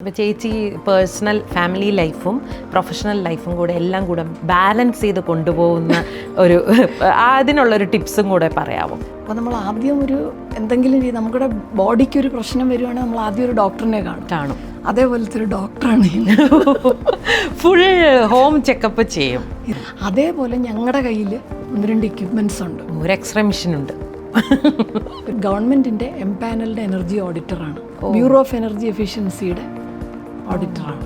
ഇപ്പോൾ ചേച്ചി personal family ലൈഫും പ്രൊഫഷണൽ ലൈഫും കൂടെ എല്ലാം കൂടെ ബാലൻസ് ചെയ്ത് കൊണ്ടുപോകുന്ന അതിനുള്ളൊരു ടിപ്സും കൂടെ പറയാമോ? അപ്പോൾ നമ്മൾ ആദ്യം എന്തെങ്കിലും നമ്മുടെ ബോഡിക്ക് ഒരു പ്രശ്നം വരുവാണെങ്കിൽ നമ്മൾ ആദ്യം ഒരു ഡോക്ടറിനെ കാണും. അതേപോലത്തെ ഒരു ഡോക്ടറാണ്. ഫുൾ ഹോം ചെക്കപ്പ് ചെയ്യും. അതേപോലെ ഞങ്ങളുടെ കയ്യിൽ 1-2 എക്യുപ്മെൻറ്റ്സ് ഉണ്ട്. ഒരു എക്സ്റേ മെഷീൻ ഉണ്ട്. ഗവൺമെൻറ്റിൻ്റെ എംപാനൽഡ് എനർജി ഓഡിറ്ററാണ്. ബ്യൂറോ ഓഫ് എനർജി എഫിഷ്യൻസിയുടെ ഓഡിറ്ററാണ്.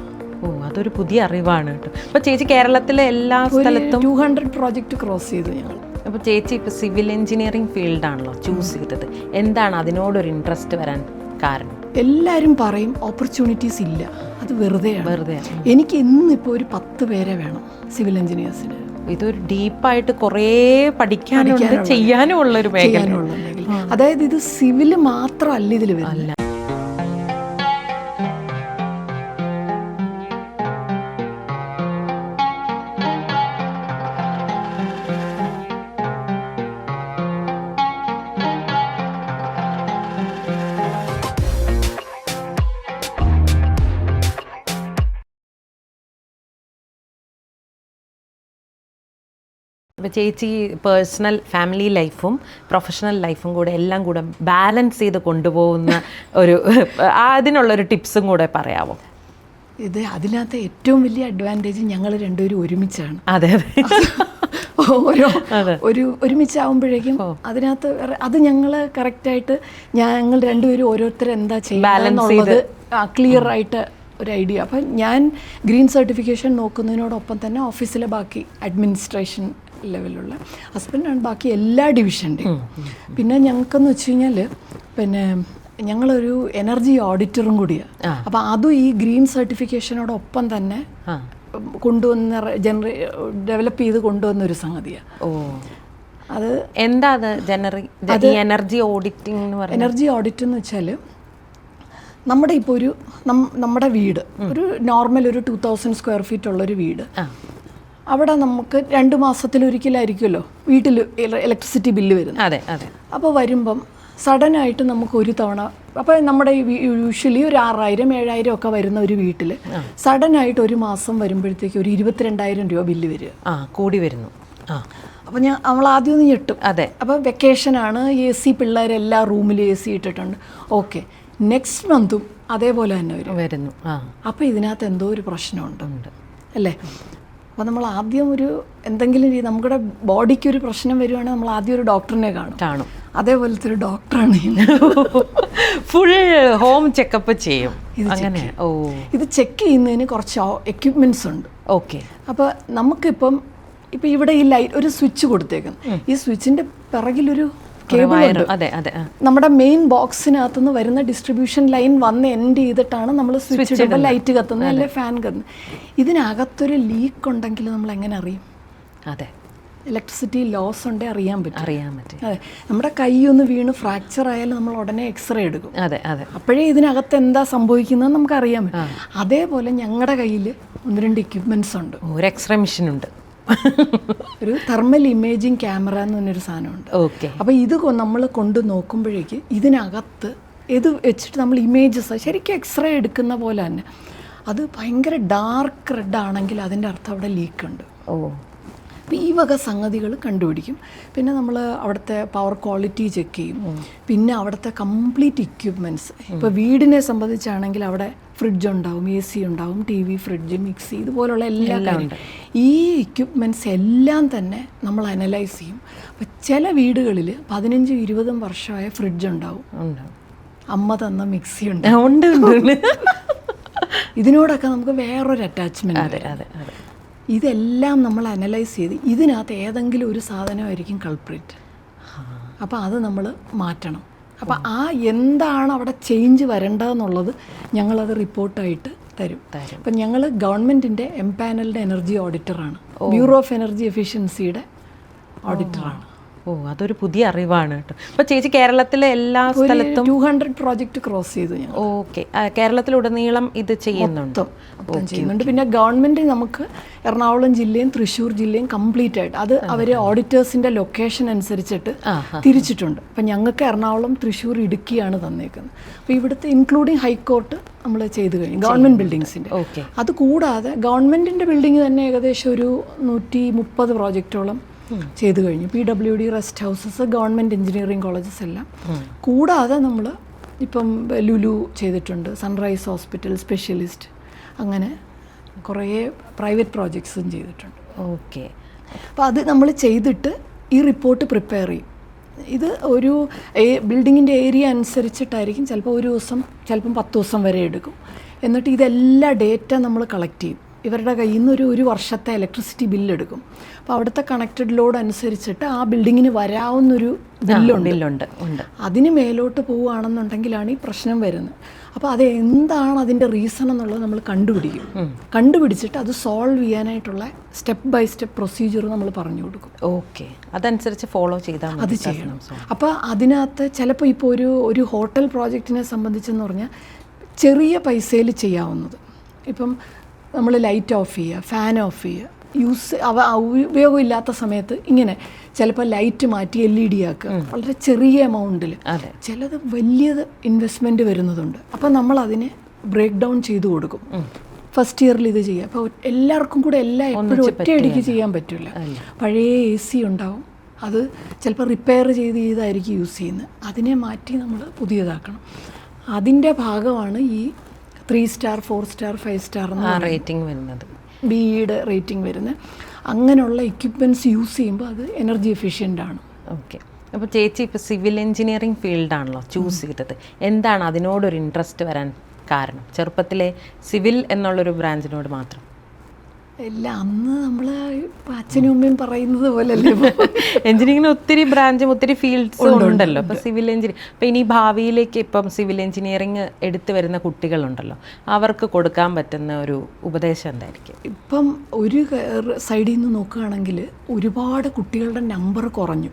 അതൊരു പുതിയ അറിവാണ് കേട്ടോ. അപ്പോൾ ചേച്ചി കേരളത്തിലെ എല്ലാ സ്ഥലത്തും 200 പ്രോജക്റ്റ് ക്രോസ് ചെയ്തു ഞങ്ങൾ. അപ്പോൾ ചേച്ചി ഇപ്പോൾ സിവിൽ എഞ്ചിനീയറിംഗ് ഫീൽഡാണല്ലോ ചൂസ് ചെയ്തത്. എന്താണ് അതിനോടൊരു ഇൻട്രസ്റ്റ് വരാൻ കാരണം? എല്ലാവരും പറയും ഓപ്പർച്യൂണിറ്റീസ് ഇല്ല, അത് വെറുതെ. എനിക്ക് ഇന്നിപ്പോൾ ഒരു 10 പേരെ വേണം സിവിൽ എഞ്ചിനീയേഴ്സിന്. ഇതൊരു ഡീപ്പായിട്ട് കുറേ പഠിക്കാനുണ്ട്, ചെയ്യാനും ഉള്ളൊരു മേഖല. അതായത് ഇത് സിവിൽ മാത്രമല്ല ഇതിൽ വരില്ല. ഇപ്പോൾ ചേച്ചി പേഴ്സണൽ ഫാമിലി ലൈഫും പ്രൊഫഷണൽ ലൈഫും കൂടെ എല്ലാം കൂടെ ബാലൻസ് ചെയ്ത് കൊണ്ടുപോകുന്ന അതിനുള്ളൊരു ടിപ്സും കൂടെ പറയാമോ? അതിനകത്ത് ഏറ്റവും വലിയ അഡ്വാൻറ്റേജ് ഞങ്ങൾ രണ്ടുപേരും ഒരുമിച്ചാണ്. അതെ ഒരുമിച്ചാവുമ്പോഴേക്കും അതിനകത്ത് അത് ഞങ്ങൾ കറക്റ്റായിട്ട് ഞങ്ങൾ രണ്ടുപേരും ഓരോരുത്തർ എന്താ ചെയ്യുന്നത് ക്ലിയർ ആയിട്ട് ഒരു ഐഡിയ. അപ്പം ഞാൻ ഗ്രീൻ സർട്ടിഫിക്കേഷൻ നോക്കുന്നതിനോടൊപ്പം തന്നെ ഓഫീസിലെ ബാക്കി അഡ്മിനിസ്ട്രേഷൻ ലെവലുള്ള ഹസ്ബൻഡാണ് ബാക്കി എല്ലാ ഡിവിഷൻ്റെയും. പിന്നെ ഞങ്ങൾക്കെന്ന് വെച്ച് കഴിഞ്ഞാൽ ഞങ്ങളൊരു എനർജി ഓഡിറ്ററും കൂടിയാണ്. അപ്പോൾ അതും ഈ ഗ്രീൻ സർട്ടിഫിക്കേഷനോടൊപ്പം തന്നെ ഡെവലപ്പ് ചെയ്ത് കൊണ്ടുവന്നൊരു സംഗതിയാണ്. അത് എന്താ എനർജി ഓഡിറ്റിംഗ് എന്ന് പറയുന്നത്? എനർജി ഓഡിറ്റ് എന്ന് വെച്ചാൽ നമ്മുടെ ഇപ്പോൾ നമ്മുടെ വീട് ഒരു നോർമൽ ഒരു 2000 സ്ക്വയർ ഫീറ്റ് ഉള്ളൊരു വീട്. അവിടെ നമുക്ക് 2 മാസത്തിലൊരിക്കലായിരിക്കുമല്ലോ വീട്ടിൽ ഇലക്ട്രിസിറ്റി ബില്ല് വരുന്നത്. അതെ അതെ. അപ്പോൾ വരുമ്പം സഡനായിട്ട് നമുക്ക് ഒരു തവണ അപ്പോൾ നമ്മുടെ യൂഷ്വലി ഒരു 6000-7000 ഒക്കെ വരുന്ന ഒരു വീട്ടിൽ സഡനായിട്ട് ഒരു മാസം വരുമ്പോഴത്തേക്ക് ഒരു 22,000 രൂപ ബില്ല് വരിക. കൂടി വരുന്നു. അപ്പോൾ നമ്മൾ ആദ്യം ഒന്ന് ഞെട്ടും. അതെ. അപ്പോൾ വെക്കേഷനാണ്, AC പിള്ളേരെല്ലാ റൂമിലും AC ഇട്ടിട്ടുണ്ട്. ഓക്കെ, നെക്സ്റ്റ് മന്തും അതേപോലെ തന്നെ വരുന്നു. അപ്പോൾ ഇതിനകത്ത് എന്തോ ഒരു പ്രശ്നമുണ്ട് അല്ലേ? അപ്പോൾ നമ്മൾ ആദ്യം എന്തെങ്കിലും നമ്മുടെ ബോഡിക്ക് ഒരു പ്രശ്നം വരുവാണെങ്കിൽ നമ്മൾ ആദ്യം ഒരു ഡോക്ടറിനെ കാണും. അതേപോലത്തെ ഒരു ഡോക്ടറാണ്. ഫുൾ ഹോം ചെക്കപ്പ് ചെയ്യും. ഇത് ചെക്ക് ചെയ്യുന്നതിന് കുറച്ച് എക്യുപ്മെൻറ്റ്സ് ഉണ്ട്. ഓക്കെ. അപ്പോൾ നമുക്കിപ്പം ഇവിടെ ഈ ലൈറ്റ് ഒരു സ്വിച്ച് കൊടുത്തേക്കുന്നു. ഈ സ്വിച്ചിൻ്റെ പിറകിലൊരു കേബിളുണ്ട്. നമ്മുടെ മെയിൻ ബോക്സിനകത്തുനിന്ന് വരുന്ന ഡിസ്ട്രിബ്യൂഷൻ ലൈൻ വന്ന് എൻഡ് ചെയ്തിട്ടാണ് നമ്മൾ സ്വിച്ച് ഇടുമ്പോൾ ലൈറ്റ് കത്തുന്നത് അല്ലെ ഫാൻ കത്തുന്നത്. ഇതിനകത്തൊരു ലീക്ക് ഉണ്ടെങ്കിൽ നമ്മൾ എങ്ങനെ അറിയും? അതെ, ഇലക്ട്രിസിറ്റി ലോസ് ഉണ്ടേ അറിയാൻ പറ്റും. അതെ, നമ്മുടെ കൈ ഒന്ന് വീണ് ഫ്രാക്ചർ ആയാലും നമ്മൾ ഉടനെ എക്സ്റേ എടുക്കും. അപ്പോഴേ ഇതിനകത്ത് എന്താ സംഭവിക്കുന്നത് നമുക്ക് അറിയാൻ പറ്റും. അതേപോലെ ഞങ്ങളുടെ കയ്യിൽ 1-2 എക്യുപ്മെൻറ്റ്സ് ഉണ്ട്. ഒരു എക്സ്റേ മെഷീൻ ഉണ്ട്. ഒരു തെർമൽ ഇമേജിങ് ക്യാമറ എന്ന് പറഞ്ഞൊരു സാധനമുണ്ട്. അപ്പോൾ ഇത് നമ്മൾ കൊണ്ട് നോക്കുമ്പോഴേക്ക് ഇതിനകത്ത് ഇത് വെച്ചിട്ട് നമ്മൾ ഇമേജസ് ശരിക്കും എക്സ്റേ എടുക്കുന്ന പോലെ തന്നെ അത് ഭയങ്കര ഡാർക്ക് റെഡ് ആണെങ്കിൽ അതിൻ്റെ അർത്ഥം അവിടെ ലീക്ക് ഉണ്ട്. അപ്പോൾ ഈ വക സംഗതികൾ കണ്ടുപിടിക്കും. പിന്നെ നമ്മൾ അവിടുത്തെ പവർ ക്വാളിറ്റി ചെക്ക് ചെയ്യും. പിന്നെ അവിടുത്തെ കംപ്ലീറ്റ് എക്യുപ്മെൻറ്റ്സ്, ഇപ്പോൾ വീടിനെ സംബന്ധിച്ചാണെങ്കിൽ അവിടെ ഫ്രിഡ്ജ് ഉണ്ടാവും, AC ഉണ്ടാവും, TV, ഫ്രിഡ്ജ്, മിക്സി, ഇതുപോലുള്ള എല്ലാം ഉണ്ട്. ഈ എക്യുപ്മെൻറ്റ്സ് എല്ലാം തന്നെ നമ്മൾ അനലൈസ് ചെയ്യും. അപ്പോൾ ചില വീടുകളിൽ 15-20 വർഷമായ ഫ്രിഡ്ജ് ഉണ്ടാവും, അമ്മ തന്ന മിക്സി ഉണ്ട്. ഇതിനോടൊക്കെ നമുക്ക് വേറൊരു അറ്റാച്ച്മെൻറ്റ്. ഇതെല്ലാം നമ്മൾ അനലൈസ് ചെയ്ത് ഇതിനകത്ത് ഏതെങ്കിലും ഒരു സാധനമായിരിക്കും കൾപ്രിറ്റ്. അപ്പോൾ അത് നമ്മൾ മാറ്റണം. അപ്പോൾ എന്താണ് അവിടെ ചേഞ്ച് വരേണ്ടതെന്നുള്ളത് ഞങ്ങളത് റിപ്പോർട്ടായിട്ട് തരും. അപ്പം ഞങ്ങൾ ഗവൺമെൻറ്റിൻ്റെ എംപാനൽഡ് എനർജി ഓഡിറ്ററാണ്. ബ്യൂറോ ഓഫ് എനർജി എഫിഷ്യൻസിയുടെ ഓഡിറ്ററാണ്. ഓ, അതൊരു പുതിയ അറിവാണ് കേട്ടോ. അപ്പോൾ ചേച്ചി കേരളത്തിലെ എല്ലാ സ്ഥലത്തും 200 പ്രോജക്റ്റ് ക്രോസ് ചെയ്തു ഞാൻ. ഓക്കെ, കേരളത്തിലുടനീളം ഇത് ചെയ്യുന്നുണ്ട്. മൊത്തം ചെയ്യുന്നുണ്ട്. പിന്നെ ഗവൺമെൻറ് നമുക്ക് എറണാകുളം ജില്ലയും തൃശ്ശൂർ ജില്ലയും കംപ്ലീറ്റ് ആയിട്ട് അത് അവർ ഓഡിറ്റേഴ്സിൻ്റെ ലൊക്കേഷൻ അനുസരിച്ചിട്ട് തിരിച്ചിട്ടുണ്ട്. അപ്പം ഞങ്ങൾക്ക് എറണാകുളം, തൃശ്ശൂർ, ഇടുക്കിയാണ് തന്നേക്കുന്നത്. അപ്പോൾ ഇവിടുത്തെ ഇൻക്ലൂഡിങ് ഹൈക്കോർട്ട് നമ്മൾ ചെയ്തു കഴിഞ്ഞു, ഗവൺമെൻറ് ബിൽഡിങ്സിൻ്റെ. അത് കൂടാതെ ഗവൺമെൻറ്റിൻ്റെ ബിൽഡിംഗ് തന്നെ ഏകദേശം ഒരു 130 പ്രോജക്റ്റോളം ചെയ്തു കഴിഞ്ഞു. PWD, rest houses, government engineering colleges എല്ലാം. കൂടാതെ നമ്മൾ ഇപ്പം ലുലു ചെയ്തിട്ടുണ്ട്, സൺറൈസ് ഹോസ്പിറ്റൽ, സ്പെഷ്യലിസ്റ്റ്, അങ്ങനെ കുറേ പ്രൈവറ്റ് പ്രോജക്ട്സും ചെയ്തിട്ടുണ്ട്. ഓക്കെ. അപ്പോൾ അത് നമ്മൾ ചെയ്തിട്ട് ഈ റിപ്പോർട്ട് പ്രിപ്പയർ ചെയ്യും. ഇത് ഒരു ബിൽഡിങ്ങിൻ്റെ ഏരിയ അനുസരിച്ചിട്ടായിരിക്കും, ചിലപ്പോൾ ഒരു ദിവസം, ചിലപ്പം 10 ദിവസം വരെ എടുക്കും. എന്നിട്ട് ഇതെല്ലാ ഡേറ്റ നമ്മൾ കളക്ട് ചെയ്യും. ഇവരുടെ കയ്യിൽ നിന്ന് ഒരു വർഷത്തെ ഇലക്ട്രിസിറ്റി ബില്ലെടുക്കും. അപ്പോൾ അവിടുത്തെ കണക്റ്റഡ് ലോഡ് അനുസരിച്ചിട്ട് ആ ബിൽഡിങ്ങിന് വരാവുന്നൊരു ബില്ലുണ്ട്. അതിന് മേലോട്ട് പോവുകയാണെന്നുണ്ടെങ്കിലാണ് ഈ പ്രശ്നം വരുന്നത്. അപ്പോൾ അത് എന്താണ് അതിൻ്റെ റീസൺ എന്നുള്ളത് നമ്മൾ കണ്ടുപിടിക്കും. കണ്ടുപിടിച്ചിട്ട് അത് സോൾവ് ചെയ്യാനായിട്ടുള്ള സ്റ്റെപ്പ് ബൈ സ്റ്റെപ്പ് പ്രൊസീജിയർ നമ്മൾ പറഞ്ഞു കൊടുക്കും. ഓക്കെ, അതനുസരിച്ച് ഫോളോ ചെയ്താൽ അത് ചെയ്യണം. അപ്പോൾ അതിനകത്ത് ചിലപ്പോൾ ഇപ്പോൾ ഒരു ഹോട്ടൽ പ്രോജക്റ്റിനെ സംബന്ധിച്ചെന്ന് പറഞ്ഞാൽ ചെറിയ പൈസയിൽ ചെയ്യാവുന്നത്, ഇപ്പം നമ്മൾ ലൈറ്റ് ഓഫ് ചെയ്യുക, ഫാൻ ഓഫ് ചെയ്യുക, ഉപയോഗമില്ലാത്ത സമയത്ത് ഇങ്ങനെ ചിലപ്പോൾ ലൈറ്റ് മാറ്റി LED ആക്കുക, വളരെ ചെറിയ എമൗണ്ടിൽ. ചിലത് വലിയ ഇൻവെസ്റ്റ്മെൻറ്റ് വരുന്നതുണ്ട്. അപ്പോൾ നമ്മൾ അതിനെ ബ്രേക്ക് ഡൗൺ ചെയ്ത് കൊടുക്കും. ഫസ്റ്റ് ഇയറിൽ ഇത് ചെയ്യുക. അപ്പോൾ എല്ലാവർക്കും കൂടെ എല്ലാം എപ്പോഴും ഒറ്റയടിക്ക് ചെയ്യാൻ പറ്റില്ല. പഴയ AC ഉണ്ടാവും, അത് ചിലപ്പോൾ റിപ്പയർ ചെയ്തായിരിക്കും യൂസ് ചെയ്യുന്നത്. അതിനെ മാറ്റി നമ്മൾ പുതിയതാക്കണം. അതിൻ്റെ ഭാഗമാണ് ഈ 3 സ്റ്റാർ, 4 സ്റ്റാർ, 5 സ്റ്റാർ റേറ്റിംഗ് വരുന്നത്, BEയുടെ റേറ്റിംഗ് വരുന്നത്. അങ്ങനെയുള്ള എക്യുപ്മെൻറ്റ്സ് യൂസ് ചെയ്യുമ്പോൾ അത് എനർജി എഫിഷ്യൻ്റ് ആണ്. ഓക്കെ. അപ്പോൾ ചേച്ചി ഇപ്പോൾ സിവിൽ എഞ്ചിനീയറിംഗ് ഫീൽഡാണല്ലോ ചൂസ് ചെയ്തത്. എന്താണ് അതിനോടൊരു ഇൻട്രസ്റ്റ് വരാൻ കാരണം? ചെറുപ്പത്തിലെ സിവിൽ എന്നുള്ളൊരു ബ്രാഞ്ചിനോട് മാത്രം? ഇല്ല, അന്ന് നമ്മൾ അച്ഛനും അമ്മയും പറയുന്നത് പോലല്ലേ. എഞ്ചിനീയറിംഗിന് ഒത്തിരി ബ്രാഞ്ചും ഒത്തിരി ഫീൽഡ്സും ഉണ്ടല്ലോ. ഇപ്പോൾ സിവിൽ എഞ്ചിനീയറിംഗ്, ഇപ്പോൾ ഇനി ഭാവിയിലേക്ക് ഇപ്പം സിവിൽ എഞ്ചിനീയറിംഗ് എടുത്തു വരുന്ന കുട്ടികളുണ്ടല്ലോ, അവർക്ക് കൊടുക്കാൻ പറ്റുന്ന ഒരു ഉപദേശം എന്തായിരിക്കും? ഇപ്പം ഒരു സൈഡിൽ നിന്ന് നോക്കുകയാണെങ്കിൽ ഒരുപാട് കുട്ടികളുടെ നമ്പർ കുറഞ്ഞു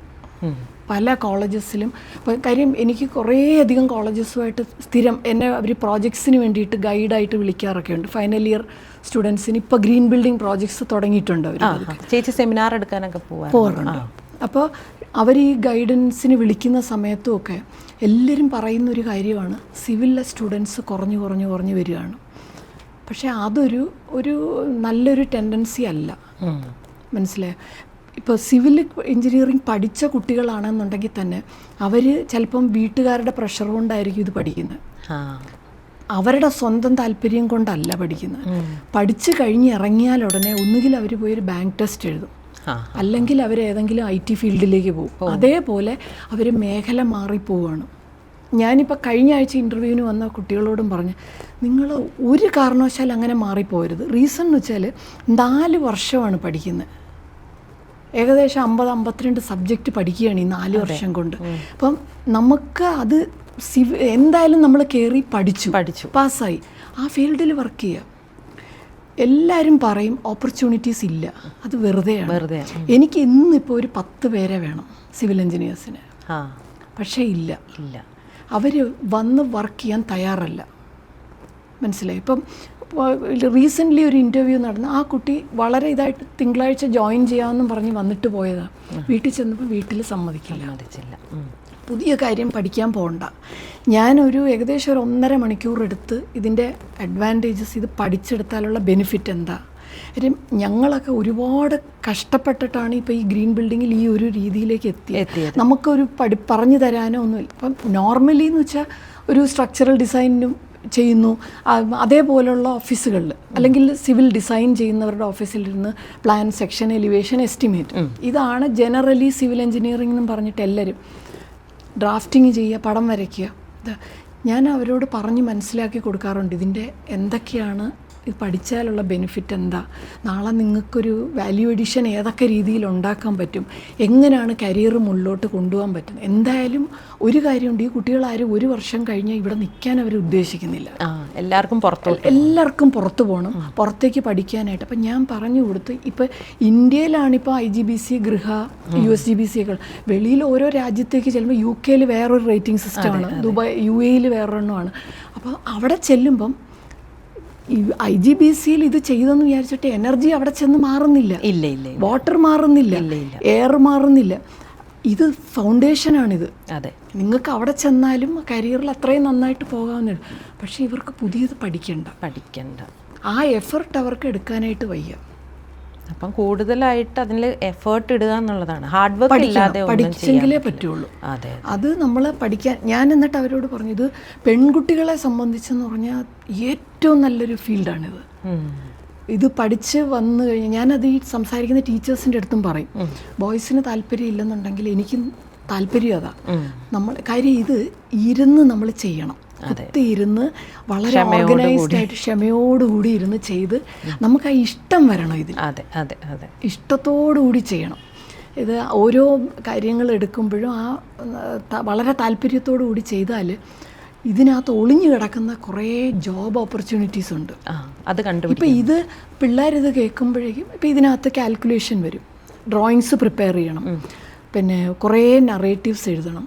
പല കോളേജസിലും. അപ്പോൾ കാര്യം എനിക്ക് കുറേയധികം കോളേജസുമായിട്ട് സ്ഥിരം എന്നെ അവർ പ്രോജക്ട്സിന് വേണ്ടിയിട്ട് ഗൈഡായിട്ട് വിളിക്കാറൊക്കെ ഉണ്ട്. ഫൈനൽ ഇയർ സ്റ്റുഡൻസിന് ഇപ്പോൾ ഗ്രീൻ ബിൽഡിംഗ് പ്രോജക്ട്സ് തുടങ്ങിയിട്ടുണ്ട് അവർ. ചേച്ചി സെമിനാർ എടുക്കാനൊക്കെ പോകാറുണ്ട്. അപ്പോൾ അവർ ഈ ഗൈഡൻസിന് വിളിക്കുന്ന സമയത്തും ഒക്കെ എല്ലാവരും പറയുന്നൊരു കാര്യമാണ്, സിവിലിലെ സ്റ്റുഡൻസ് കുറഞ്ഞു വരികയാണ്. പക്ഷേ അതൊരു നല്ലൊരു ടെൻഡൻസി അല്ല, മനസ്സിലായോ? ഇപ്പോൾ സിവിൽ എഞ്ചിനീയറിംഗ് പഠിച്ച കുട്ടികളാണെന്നുണ്ടെങ്കിൽ തന്നെ അവർ ചിലപ്പം വീട്ടുകാരുടെ പ്രഷർ കൊണ്ടായിരിക്കും ഇത് പഠിക്കുന്നത്, അവരുടെ സ്വന്തം താല്പര്യം കൊണ്ടല്ല പഠിക്കുന്നത്. പഠിച്ചു കഴിഞ്ഞ് ഇറങ്ങിയാൽ ഉടനെ ഒന്നുകിൽ അവർ പോയി ഒരു ബാങ്ക് ടെസ്റ്റ് എഴുതും, അല്ലെങ്കിൽ അവർ ഏതെങ്കിലും IT ഫീൽഡിലേക്ക് പോകും. അതേപോലെ അവർ മേഖല മാറിപ്പോവുകയാണ്. ഞാനിപ്പോൾ കഴിഞ്ഞ ആഴ്ച ഇൻ്റർവ്യൂവിന് വന്ന കുട്ടികളോടും പറഞ്ഞു, നിങ്ങൾ ഒരു കാരണവശാൽ അങ്ങനെ മാറിപ്പോകരുത്. റീസൺ എന്ന് വെച്ചാൽ 4 വർഷമാണ് പഠിക്കുന്നത്, ഏകദേശം 50-52 സബ്ജക്റ്റ് പഠിക്കുകയാണ് ഈ 4 വർഷം കൊണ്ട്. അപ്പം നമുക്ക് അത് എന്തായാലും നമ്മൾ കയറി പഠിച്ചു പാസ്സായി ആ ഫീൽഡിൽ വർക്ക് ചെയ്യുക. എല്ലാവരും പറയും ഓപ്പർച്യൂണിറ്റീസ് ഇല്ല, അത് വെറുതെയാണ്. എനിക്ക് ഇന്നിപ്പോൾ ഒരു 10 പേരെ വേണം സിവിൽ എഞ്ചിനീയേഴ്സിന്, പക്ഷേ ഇല്ല, അവർ വന്ന് വർക്ക് ചെയ്യാൻ തയ്യാറല്ല, മനസ്സിലായി? ഇപ്പം റീസെൻ്റ്ലി ഒരു ഇൻ്റർവ്യൂ നടന്നു, ആ കുട്ടി വളരെ ഇതായിട്ട് തിങ്കളാഴ്ച ജോയിൻ ചെയ്യാമെന്നും പറഞ്ഞ് വന്നിട്ട് പോയതാണ്. വീട്ടിൽ ചെന്നപ്പോൾ വീട്ടിൽ സമ്മതിക്കില്ല, പുതിയ കാര്യം പഠിക്കാൻ പോകണ്ട. ഞാനൊരു ഏകദേശം ഒരു 1.5 മണിക്കൂർ എടുത്ത് ഇതിൻ്റെ അഡ്വാൻറ്റേജസ്, ഇത് പഠിച്ചെടുത്താലുള്ള ബെനിഫിറ്റ് എന്താ. കാര്യം ഞങ്ങളൊക്കെ ഒരുപാട് കഷ്ടപ്പെട്ടിട്ടാണ് ഇപ്പോൾ ഈ ഗ്രീൻ ബിൽഡിങ്ങിൽ ഈ ഒരു രീതിയിലേക്ക് എത്തിയത്. നമുക്കൊരു പറഞ്ഞു തരാനോ ഒന്നുമില്ല. ഇപ്പം നോർമലി എന്ന് വെച്ചാൽ ഒരു സ്ട്രക്ചറൽ ഡിസൈനും ചെയ്യുന്നു, അതേപോലുള്ള ഓഫീസുകളിൽ അല്ലെങ്കിൽ സിവിൽ ഡിസൈൻ ചെയ്യുന്നവരുടെ ഓഫീസിലിരുന്ന് പ്ലാൻ, സെക്ഷൻ, എലിവേഷൻ, എസ്റ്റിമേറ്റ്, ഇതാണ് ജനറലി സിവിൽ എഞ്ചിനീയറിംഗ് എന്നും പറഞ്ഞിട്ട് എല്ലാവരും. ഡ്രാഫ്റ്റിങ് ചെയ്യുക, പടം വരയ്ക്കുക. ഞാൻ അവരോട് പറഞ്ഞ് മനസ്സിലാക്കി കൊടുക്കാറുണ്ട് ഇതിൻ്റെ എന്തൊക്കെയാണ് ഇത് പഠിച്ചാലുള്ള ബെനിഫിറ്റ് എന്താ, നാളെ നിങ്ങൾക്കൊരു വാല്യൂ എഡിഷൻ ഏതൊക്കെ രീതിയിൽ ഉണ്ടാക്കാൻ പറ്റും, എങ്ങനെയാണ് കരിയർ മുന്നോട്ട് കൊണ്ടുപോകാൻ പറ്റുന്നത്. എന്തായാലും ഒരു കാര്യമുണ്ട്, ഈ കുട്ടികളാരും 1 വർഷം കഴിഞ്ഞാൽ ഇവിടെ നിൽക്കാൻ അവർ ഉദ്ദേശിക്കുന്നില്ല. എല്ലാവർക്കും പുറത്ത് പോകണം, പുറത്തേക്ക് പഠിക്കാനായിട്ട്. അപ്പം ഞാൻ പറഞ്ഞു കൊടുത്ത്, ഇപ്പം ഇന്ത്യയിലാണിപ്പോൾ IGBC, ഗൃഹ, USGBC ഒക്കെ. വെളിയിൽ ഓരോ രാജ്യത്തേക്ക് ചെല്ലുമ്പോൾ UK വേറൊരു റേറ്റിംഗ് സിസ്റ്റമാണ്, ദുബായ് UAE വേറൊരെണ്ണമാണ്. അപ്പോൾ അവിടെ ചെല്ലുമ്പം ഈ IGBC ഇത് ചെയ്തെന്ന് വിചാരിച്ചിട്ട് എനർജി അവിടെ ചെന്ന് മാറുന്നില്ല, വാട്ടർ മാറുന്നില്ല, എയർ മാറുന്നില്ല. ഇത് ഫൗണ്ടേഷനാണിത്. അതെ, നിങ്ങൾക്ക് അവിടെ ചെന്നാലും കരിയറിൽ അത്രയും നന്നായിട്ട് പോകാവുന്നതാണ്. പക്ഷേ ഇവർക്ക് പുതിയത് പഠിക്കണ്ട, ആ എഫർട്ട് അവർക്ക് എടുക്കാനായിട്ട് വയ്യ. അപ്പം കൂടുതലായിട്ട് അതിൽ എഫേർട്ട് ഇടുക എന്നുള്ളതാണ്. ഹാർഡ് വർക്ക് ഇല്ലാതെ പഠിച്ചെങ്കിലേ പറ്റുള്ളൂ. അതെ, അത് നമ്മൾ പഠിക്കാൻ. ഞാൻ എന്നിട്ട് അവരോട് പറഞ്ഞു, ഇത് പെൺകുട്ടികളെ സംബന്ധിച്ചെന്ന് പറഞ്ഞാൽ ഏറ്റവും നല്ലൊരു ഫീൽഡാണിത്. ഇത് പഠിച്ച് വന്നു കഴിഞ്ഞാൽ ഞാനത് ഈ സംസാരിക്കുന്ന ടീച്ചേഴ്സിൻ്റെ അടുത്തും പറയും, ബോയ്സിന് താല്പര്യം ഇല്ലെന്നുണ്ടെങ്കിൽ എനിക്കും താല്പര്യം അതാ. കാര്യം ഇത് ഇരുന്ന് നമ്മൾ ചെയ്യണം, ഇരുന്ന് വളരെ ഓർഗനൈസ്ഡ് ആയിട്ട് ക്ഷമയോടുകൂടി ഇരുന്ന് ചെയ്ത് നമുക്ക് ആ ഇഷ്ടം വരണം. ഇതിൽ ഇഷ്ടത്തോടുകൂടി ചെയ്യണം. ഇത് ഓരോ കാര്യങ്ങൾ എടുക്കുമ്പോഴും വളരെ താല്പര്യത്തോടു കൂടി ചെയ്താൽ ഇതിനകത്ത് ഒളിഞ്ഞു കിടക്കുന്ന കുറേ ജോബ് ഓപ്പർച്യൂണിറ്റീസ് ഉണ്ട്. ഇപ്പം ഇത് പിള്ളേരിത് കേൾക്കുമ്പോഴേക്കും ഇപ്പം ഇതിനകത്ത് കാൽക്കുലേഷൻ വരും, ഡ്രോയിങ്സ് പ്രിപ്പയർ ചെയ്യണം, പിന്നെ കുറേ നറേറ്റീവ്സ് എഴുതണം,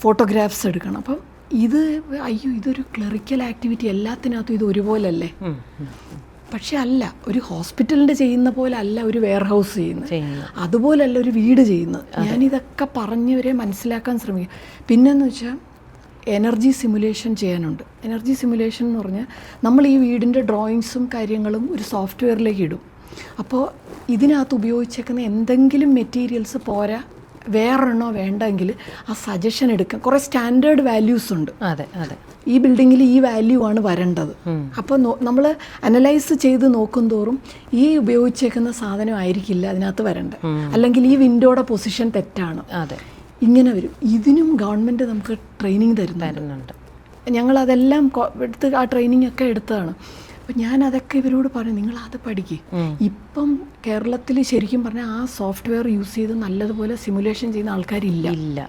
ഫോട്ടോഗ്രാഫ്സ് എടുക്കണം. അപ്പം ഇതൊരു ക്ലറിക്കൽ ആക്ടിവിറ്റി, എല്ലാത്തിനകത്തും ഇത് ഒരുപോലല്ലേ? പക്ഷെ അല്ല, ഒരു ഹോസ്പിറ്റലിൻ്റെ ചെയ്യുന്ന പോലെ അല്ല ഒരു വെയർ ഹൗസ് ചെയ്യുന്നത്, അതുപോലല്ല ഒരു വീട് ചെയ്യുന്നത്. ഞാനിതൊക്കെ പറഞ്ഞവരെ മനസ്സിലാക്കാൻ ശ്രമിക്കും. പിന്നെന്ന് വെച്ചാൽ എനർജി സിമുലേഷൻ ചെയ്യാനുണ്ട്. എനർജി സിമുലേഷൻ എന്ന് പറഞ്ഞാൽ നമ്മൾ ഈ വീടിൻ്റെ ഡ്രോയിങ്സും കാര്യങ്ങളും ഒരു സോഫ്റ്റ്വെയറിലേക്ക് ഇടും. അപ്പോൾ ഇതിനകത്ത് ഉപയോഗിച്ചേക്കുന്ന എന്തെങ്കിലും മെറ്റീരിയൽസ് പോരാ, വേറെണ്ണോ വേണ്ടെങ്കിൽ ആ സജഷൻ എടുക്കാം. കുറേ സ്റ്റാൻഡേർഡ് വാല്യൂസ് ഉണ്ട്. ഈ ബിൽഡിങ്ങിൽ ഈ വാല്യൂ ആണ് വരേണ്ടത്. അപ്പോൾ നമ്മൾ അനലൈസ് ചെയ്ത് നോക്കും തോറും ഈ ഉപയോഗിച്ചേക്കുന്ന സാധനം ആയിരിക്കില്ല അതിനകത്ത് വരേണ്ടത്, അല്ലെങ്കിൽ ഈ വിൻഡോയുടെ പൊസിഷൻ തെറ്റാണ്, ഇങ്ങനെ വരും. ഇതിനും ഗവൺമെൻറ് നമുക്ക് ട്രെയിനിങ് തരുന്നുണ്ട്. ഞങ്ങളതെല്ലാം എടുത്ത് ആ ട്രെയിനിങ് ഒക്കെ എടുത്തതാണ്. അപ്പം ഞാനതൊക്കെ ഇവരോട് പറയും, നിങ്ങളത് പഠിക്കുക. ഇപ്പം കേരളത്തിൽ ശരിക്കും പറഞ്ഞാൽ ആ സോഫ്റ്റ്വെയർ യൂസ് ചെയ്ത് നല്ലതുപോലെ സിമുലേഷൻ ചെയ്യുന്ന ആൾക്കാരില്ല.